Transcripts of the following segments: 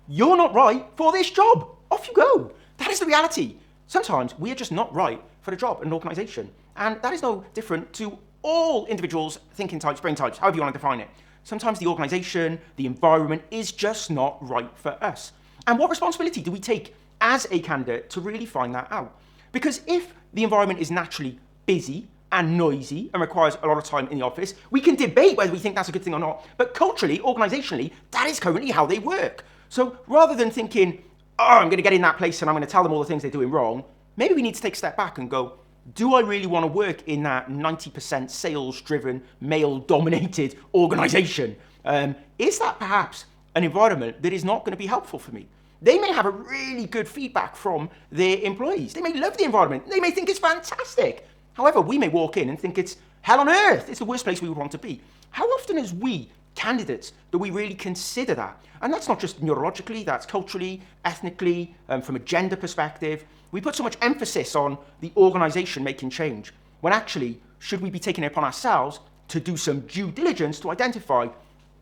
you're not right for this job. Off you go. That is the reality. Sometimes we are just not right for the job in an organisation. And that is no different to all individuals, thinking types, brain types, however you want to define it. Sometimes the organisation, the environment is just not right for us. And what responsibility do we take as a candidate to really find that out? Because if the environment is naturally busy and noisy and requires a lot of time in the office, we can debate whether we think that's a good thing or not. But culturally, organisationally, that is currently how they work. So rather than thinking, oh, I'm going to get in that place and I'm going to tell them all the things they're doing wrong, maybe we need to take a step back and go, do I really want to work in that 90% sales-driven, male-dominated organisation? Is that perhaps an environment that is not going to be helpful for me? They may have a really good feedback from their employees. They may love the environment. They may think it's fantastic. However, we may walk in and think it's hell on earth. It's the worst place we would want to be. How often as we, candidates, do we really consider that? And that's not just neurologically, that's culturally, ethnically, from a gender perspective. We put so much emphasis on the organisation making change, when actually, should we be taking it upon ourselves to do some due diligence to identify,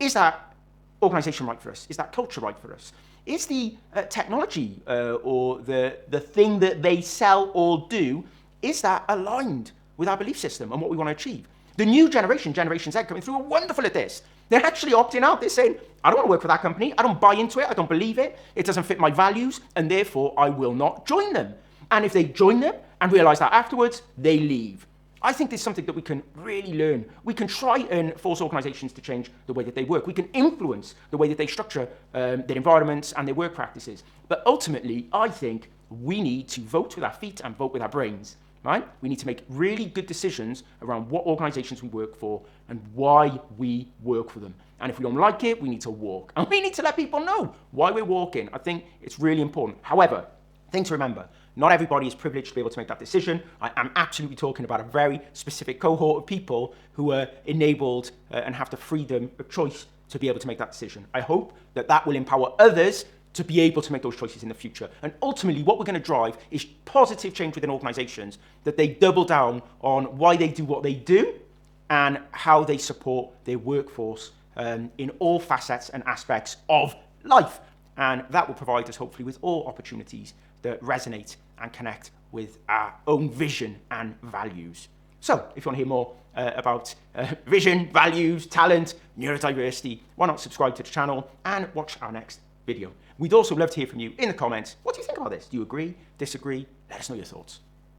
is that organisation right for us? Is that culture right for us? Is the technology or the thing that they sell or do, is that aligned with our belief system and what we want to achieve? The new generation, Generation Z, coming through, are wonderful at this. They're actually opting out. They're saying, I don't want to work for that company. I don't buy into it. I don't believe it. It doesn't fit my values, and therefore I will not join them. And if they join them and realise that afterwards, they leave. I think there's something that we can really learn. We can try and force organisations to change the way that they work. We can influence the way that they structure their environments and their work practices. But ultimately, I think we need to vote with our feet and vote with our brains. Right? We need to make really good decisions around what organisations we work for and why we work for them. And if we don't like it, we need to walk. And we need to let people know why we're walking. I think it's really important. However, thing to remember, not everybody is privileged to be able to make that decision. I am absolutely talking about a very specific cohort of people who are enabled and have the freedom of choice to be able to make that decision. I hope that that will empower others to be able to make those choices in the future. And ultimately, what we're going to drive is positive change within organisations, that they double down on why they do what they do and how they support their workforce in all facets and aspects of life. And that will provide us, hopefully, with all opportunities that resonate and connect with our own vision and values. So, if you want to hear more about vision, values, talent, neurodiversity, why not subscribe to the channel and watch our next video. We'd also love to hear from you in the comments. What do you think about this? Do you agree? Disagree? Let us know your thoughts.